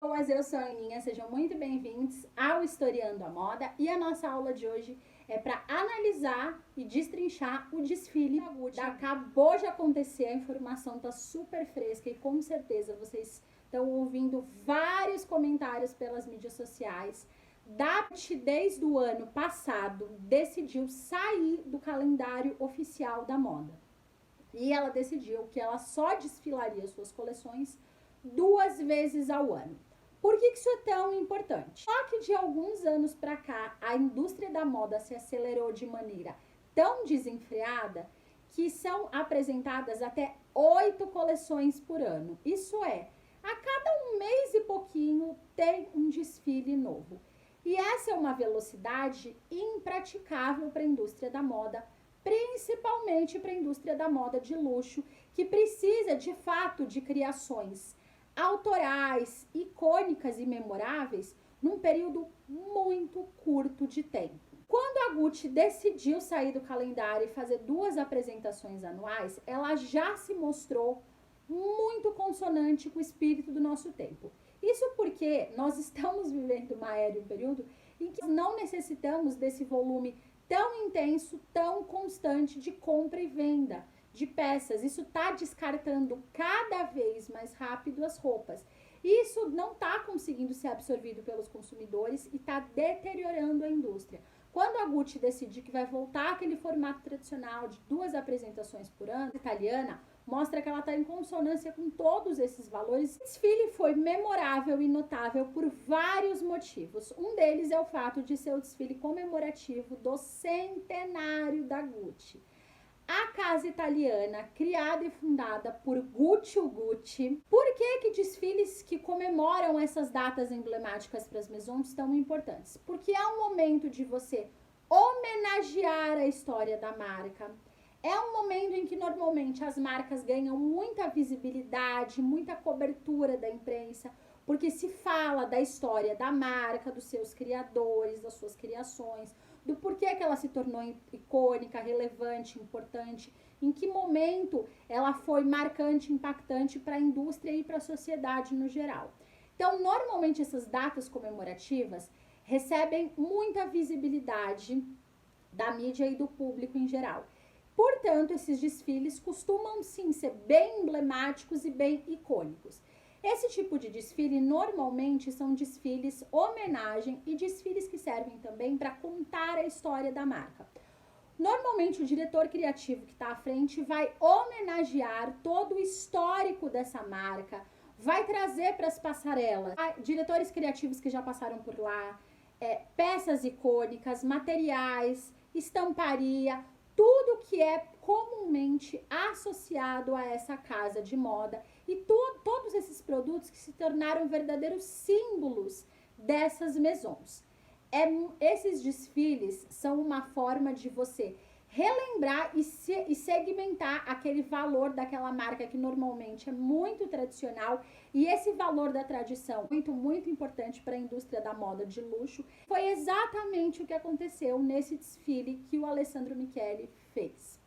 Boas, eu sou a Aninha, sejam muito bem-vindos ao Historiando a Moda e a nossa aula de hoje é para analisar e destrinchar o desfile da Gucci. Acabou de acontecer, a informação tá super fresca e com certeza vocês estão ouvindo vários comentários pelas mídias sociais. Da Gucci, desde o ano passado, decidiu sair do calendário oficial da moda. E ela decidiu que ela só desfilaria suas coleções 2 vezes ao ano. Por que isso é tão importante? Só que de alguns anos para cá, a indústria da moda se acelerou de maneira tão desenfreada que são apresentadas até 8 coleções por ano. Isso é, a cada um mês e pouquinho tem um desfile novo. E essa é uma velocidade impraticável para a indústria da moda, principalmente para a indústria da moda de luxo, que precisa de fato de criações autorais, icônicas e memoráveis num período muito curto de tempo. Quando a Gucci decidiu sair do calendário e fazer 2 apresentações anuais, ela já se mostrou muito consonante com o espírito do nosso tempo. Isso porque nós estamos vivendo uma era e um período em que não necessitamos desse volume tão intenso, tão constante de compra e venda de peças. Isso está descartando cada vez mais rápido as roupas. Isso não está conseguindo ser absorvido pelos consumidores e está deteriorando a indústria. Quando a Gucci decidir que vai voltar àquele formato tradicional de 2 apresentações por ano, italiana, mostra que ela está em consonância com todos esses valores. O desfile foi memorável e notável por vários motivos. Um deles é o fato de ser o desfile comemorativo do centenário da Gucci. A casa italiana, criada e fundada por Guccio Gucci. Por que desfiles que comemoram essas datas emblemáticas para as maisons tão importantes? Porque é um momento de você homenagear a história da marca. É um momento em que normalmente as marcas ganham muita visibilidade, muita cobertura da imprensa, porque se fala da história da marca, dos seus criadores, das suas criações, do porquê que ela se tornou icônica, relevante, importante, em que momento ela foi marcante, impactante para a indústria e para a sociedade no geral. Então, normalmente essas datas comemorativas recebem muita visibilidade da mídia e do público em geral. Portanto, esses desfiles costumam sim ser bem emblemáticos e bem icônicos. Esse tipo de desfile normalmente são desfiles homenagem e desfiles que servem também para contar a história da marca. Normalmente o diretor criativo que está à frente vai homenagear todo o histórico dessa marca, vai trazer para as passarelas diretores criativos que já passaram por lá, peças icônicas, materiais, estamparia, tudo que é comumente associado a essa casa de moda e todos esses produtos que se tornaram verdadeiros símbolos dessas maisons. Esses desfiles são uma forma de você relembrar e segmentar aquele valor daquela marca que normalmente é muito tradicional, e esse valor da tradição muito importante para a indústria da moda de luxo. Foi exatamente o que aconteceu nesse desfile que o Alessandro Michele fez.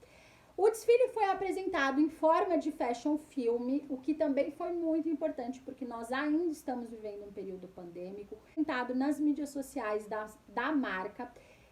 O desfile foi apresentado em forma de fashion film, o que também foi muito importante, porque nós ainda estamos vivendo um período pandêmico, apresentado nas mídias sociais da marca,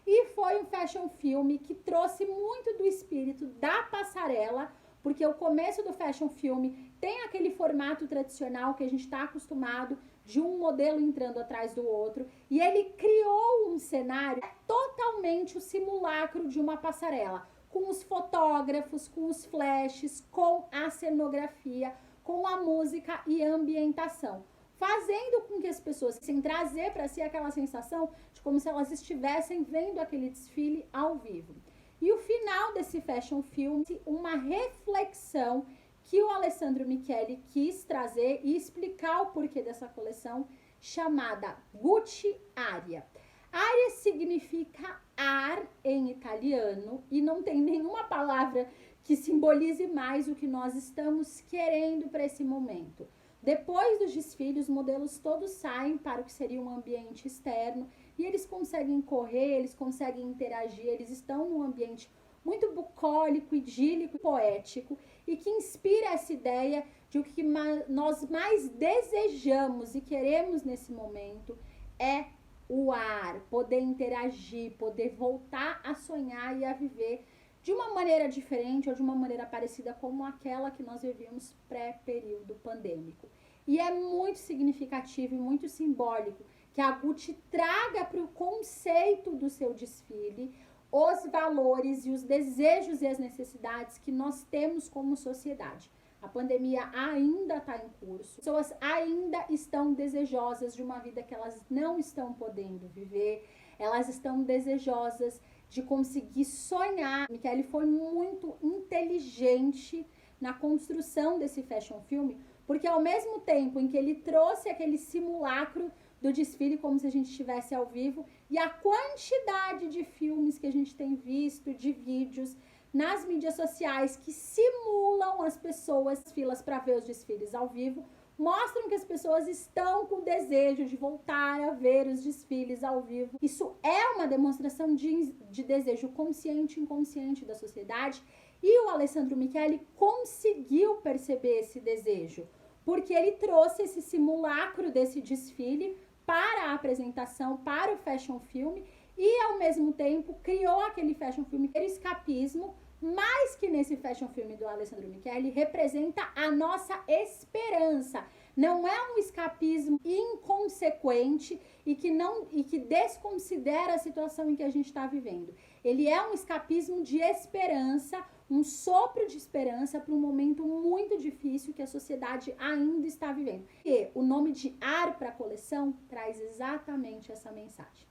e foi um fashion film que trouxe muito do espírito da passarela, porque o começo do fashion film tem aquele formato tradicional que a gente está acostumado, de um modelo entrando atrás do outro, e ele criou um cenário totalmente o simulacro de uma passarela, com os fotógrafos, com os flashes, com a cenografia, com a música e a ambientação, fazendo com que as pessoas se trazer para si aquela sensação de como se elas estivessem vendo aquele desfile ao vivo. E o final desse fashion film, uma reflexão que o Alessandro Michele quis trazer e explicar o porquê dessa coleção, chamada Gucci Aria. Aria significa ar em italiano e não tem nenhuma palavra que simbolize mais o que nós estamos querendo para esse momento. Depois dos desfiles, os modelos todos saem para o que seria um ambiente externo e eles conseguem correr, eles conseguem interagir, eles estão num ambiente muito bucólico, idílico, poético, e que inspira essa ideia de o que nós mais desejamos e queremos nesse momento é o ar, poder interagir, poder voltar a sonhar e a viver de uma maneira diferente ou de uma maneira parecida como aquela que nós vivíamos pré-período pandêmico. E é muito significativo e muito simbólico que a Gucci traga para o conceito do seu desfile os valores e os desejos e as necessidades que nós temos como sociedade. A pandemia ainda está em curso, pessoas ainda estão desejosas de uma vida que elas não estão podendo viver, elas estão desejosas de conseguir sonhar. Michele foi muito inteligente na construção desse fashion film, porque ao mesmo tempo em que ele trouxe aquele simulacro do desfile como se a gente estivesse ao vivo, e a quantidade de filmes que a gente tem visto, de vídeos nas mídias sociais que simulam as pessoas filas para ver os desfiles ao vivo, mostram que as pessoas estão com desejo de voltar a ver os desfiles ao vivo. Isso é uma demonstração de desejo consciente e inconsciente da sociedade, e o Alessandro Michele conseguiu perceber esse desejo, porque ele trouxe esse simulacro desse desfile para a apresentação, para o fashion film, e ao mesmo tempo criou aquele fashion film, aquele escapismo, mas que nesse fashion film do Alessandro Michele representa a nossa esperança. Não é um escapismo inconsequente e que desconsidera a situação em que a gente está vivendo. Ele é um escapismo de esperança, um sopro de esperança para um momento muito difícil que a sociedade ainda está vivendo. E o nome de Ar para a coleção traz exatamente essa mensagem.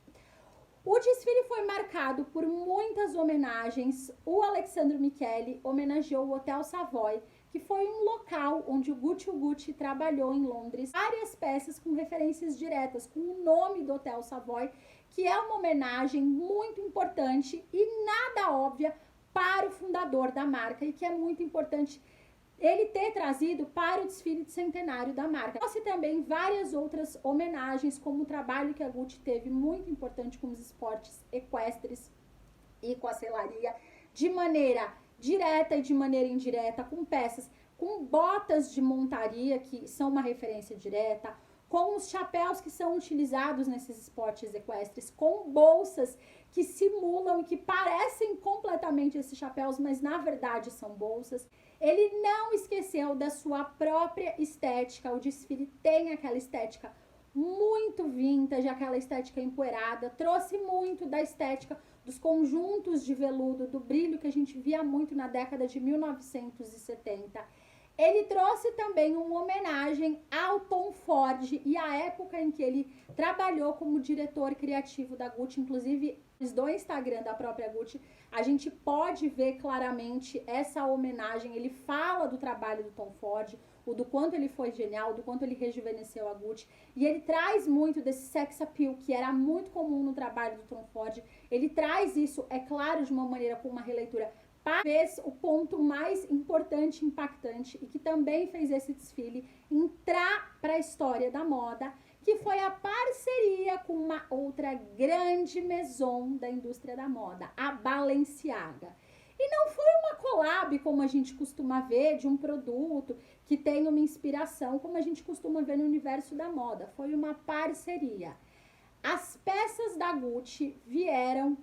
O desfile foi marcado por muitas homenagens. O Alessandro Michele homenageou o Hotel Savoy, que foi um local onde o Gucci trabalhou em Londres. Várias peças com referências diretas, com o nome do Hotel Savoy, que é uma homenagem muito importante e nada óbvia para o fundador da marca, e que é muito importante ele ter trazido para o desfile de centenário da marca. Trouxe também várias outras homenagens, como o trabalho que a Gucci teve, muito importante com os esportes equestres e com a selaria, de maneira direta e de maneira indireta, com peças, com botas de montaria, que são uma referência direta, com os chapéus que são utilizados nesses esportes equestres, com bolsas que simulam e que parecem completamente esses chapéus, mas na verdade são bolsas. Ele não esqueceu da sua própria estética. O desfile tem aquela estética muito vintage, aquela estética empoeirada, trouxe muito da estética dos conjuntos de veludo, do brilho que a gente via muito na década de 1970. Ele trouxe também uma homenagem ao Tom Ford e à época em que ele trabalhou como diretor criativo da Gucci. Inclusive, do Instagram da própria Gucci, a gente pode ver claramente essa homenagem. Ele fala do trabalho do Tom Ford, do quanto ele foi genial, do quanto ele rejuvenesceu a Gucci. E ele traz muito desse sex appeal, que era muito comum no trabalho do Tom Ford. Ele traz isso, é claro, de uma maneira com uma releitura, talvez o ponto mais importante e impactante, e que também fez esse desfile entrar para a história da moda, que foi a parceria com uma outra grande maison da indústria da moda, a Balenciaga. E não foi uma collab, como a gente costuma ver, de um produto que tem uma inspiração, como a gente costuma ver no universo da moda. Foi uma parceria. As peças da Gucci vieram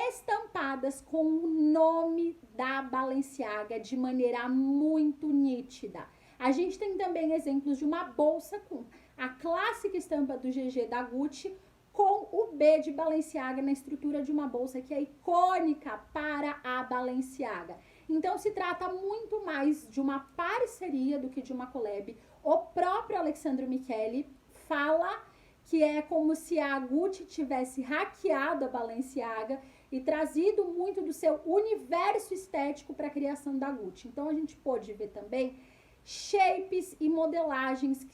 estampadas com o nome da Balenciaga de maneira muito nítida. A gente tem também exemplos de uma bolsa com a clássica estampa do GG da Gucci com o B de Balenciaga na estrutura de uma bolsa que é icônica para a Balenciaga. Então se trata muito mais de uma parceria do que de uma collab. O próprio Alessandro Michele fala que é como se a Gucci tivesse hackeado a Balenciaga e trazido muito do seu universo estético para a criação da Gucci. Então a gente pôde ver também shapes e modelagens,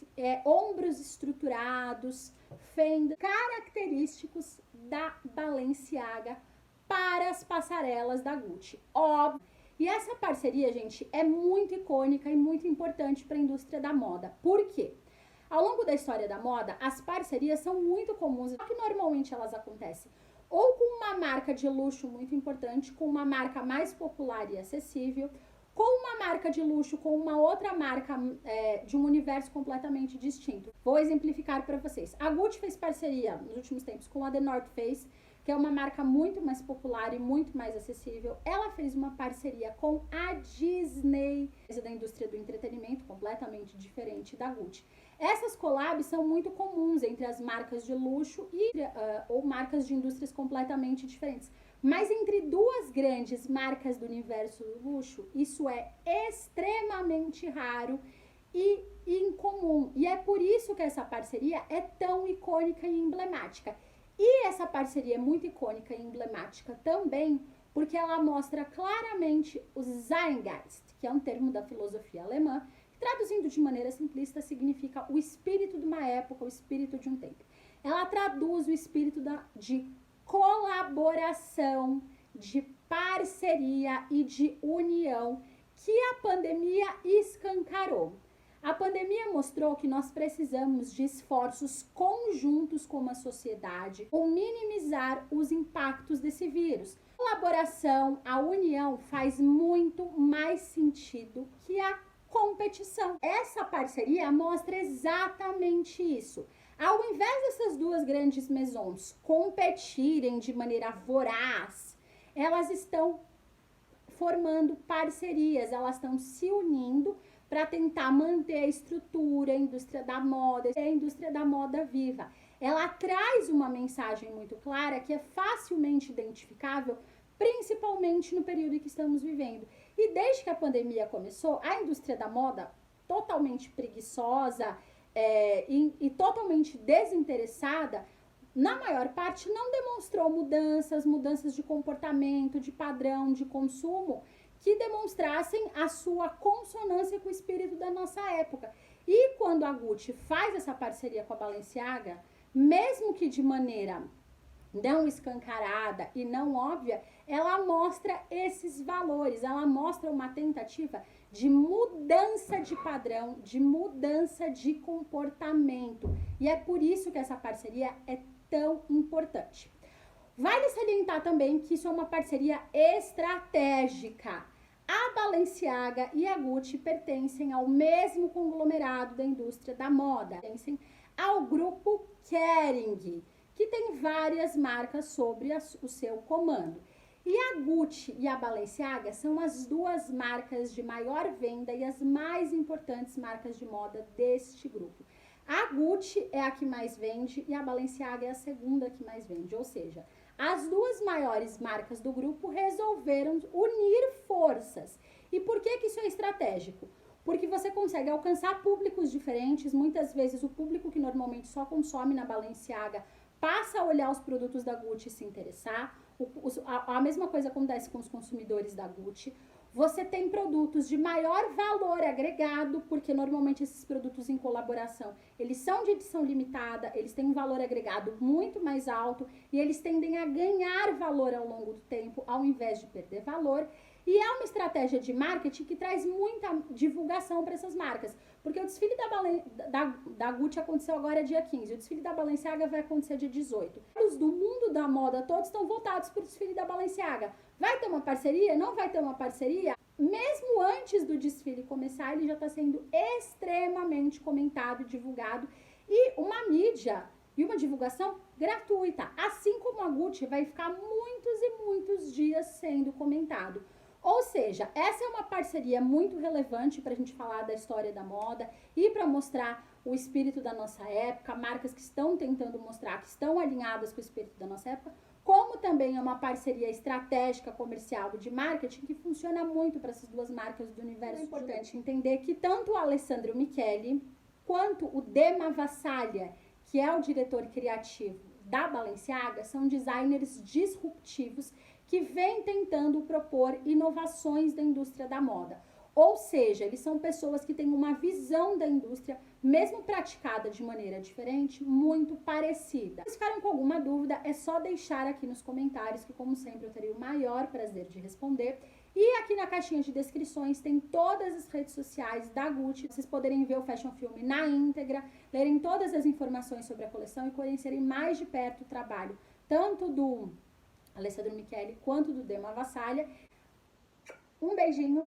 ombros estruturados, fendas, característicos da Balenciaga para as passarelas da Gucci. Óbvio. E essa parceria, gente, é muito icônica e muito importante para a indústria da moda. Por quê? Ao longo da história da moda, as parcerias são muito comuns, só que normalmente elas acontecem ou com uma marca de luxo muito importante, com uma marca mais popular e acessível, com uma marca de luxo, com uma outra marca de um universo completamente distinto. Vou exemplificar para vocês. A Gucci fez parceria nos últimos tempos com a The North Face, que é uma marca muito mais popular e muito mais acessível. Ela fez uma parceria com a Disney, da indústria do entretenimento, completamente diferente da Gucci. Essas collabs são muito comuns entre as marcas de luxo ou marcas de indústrias completamente diferentes. Mas entre duas grandes marcas do universo do luxo, isso é extremamente raro e incomum. E é por isso que essa parceria é tão icônica e emblemática. E essa parceria é muito icônica e emblemática também porque ela mostra claramente o Zeitgeist, que é um termo da filosofia alemã, que traduzindo de maneira simplista significa o espírito de uma época, o espírito de um tempo. Ela traduz o espírito de colaboração, de parceria e de união que a pandemia escancarou. A pandemia mostrou que nós precisamos de esforços conjuntos como a sociedade para minimizar os impactos desse vírus. A colaboração, a união faz muito mais sentido que a competição. Essa parceria mostra exatamente isso. Ao invés dessas duas grandes maisons competirem de maneira voraz, elas estão formando parcerias, elas estão se unindo para tentar manter a estrutura, a indústria da moda viva. Ela traz uma mensagem muito clara que é facilmente identificável, principalmente no período em que estamos vivendo. E desde que a pandemia começou, a indústria da moda, totalmente preguiçosa e totalmente desinteressada, na maior parte não demonstrou mudanças de comportamento, de padrão, de consumo, que demonstrassem a sua consonância com o espírito da nossa época. E quando a Gucci faz essa parceria com a Balenciaga, mesmo que de maneira não escancarada e não óbvia, ela mostra esses valores, ela mostra uma tentativa de mudança de padrão, de mudança de comportamento. E é por isso que essa parceria é tão importante. Vale salientar também que isso é uma parceria estratégica. A Balenciaga e a Gucci pertencem ao mesmo conglomerado da indústria da moda, pertencem ao grupo Kering, que tem várias marcas sobre o seu comando. E a Gucci e a Balenciaga são as duas marcas de maior venda e as mais importantes marcas de moda deste grupo. A Gucci é a que mais vende e a Balenciaga é a segunda que mais vende, ou seja, as duas maiores marcas do grupo resolveram unir forças. E por que isso é estratégico? Porque você consegue alcançar públicos diferentes, muitas vezes o público que normalmente só consome na Balenciaga passa a olhar os produtos da Gucci e se interessar. A mesma coisa acontece com os consumidores da Gucci. Você tem produtos de maior valor agregado, porque normalmente esses produtos em colaboração, eles são de edição limitada, eles têm um valor agregado muito mais alto e eles tendem a ganhar valor ao longo do tempo, ao invés de perder valor. E é uma estratégia de marketing que traz muita divulgação para essas marcas. Porque o desfile da Gucci aconteceu agora dia 15, o desfile da Balenciaga vai acontecer dia 18. Os do mundo da moda todos estão voltados para o desfile da Balenciaga. Vai ter uma parceria? Não vai ter uma parceria? Mesmo antes do desfile começar, ele já está sendo extremamente comentado e divulgado. E uma mídia e uma divulgação gratuita. Assim como a Gucci vai ficar muitos e muitos dias sendo comentado. Ou seja, essa é uma parceria muito relevante para a gente falar da história da moda e para mostrar o espírito da nossa época, marcas que estão tentando mostrar que estão alinhadas com o espírito da nossa época, como também é uma parceria estratégica comercial de marketing que funciona muito para essas duas marcas do universo. É importante entender que tanto o Alessandro Michele quanto o Dema Vassalha, que é o diretor criativo da Balenciaga, são designers disruptivos que vêm tentando propor inovações da indústria da moda. Ou seja, eles são pessoas que têm uma visão da indústria, mesmo praticada de maneira diferente, muito parecida. Se ficaram com alguma dúvida, é só deixar aqui nos comentários, que como sempre eu terei o maior prazer de responder. E aqui na caixinha de descrições tem todas as redes sociais da Gucci, vocês poderem ver o Fashion Film na íntegra, lerem todas as informações sobre a coleção e conhecerem mais de perto o trabalho tanto do Alessandro Michele quanto do Dema Vassalha. Um beijinho.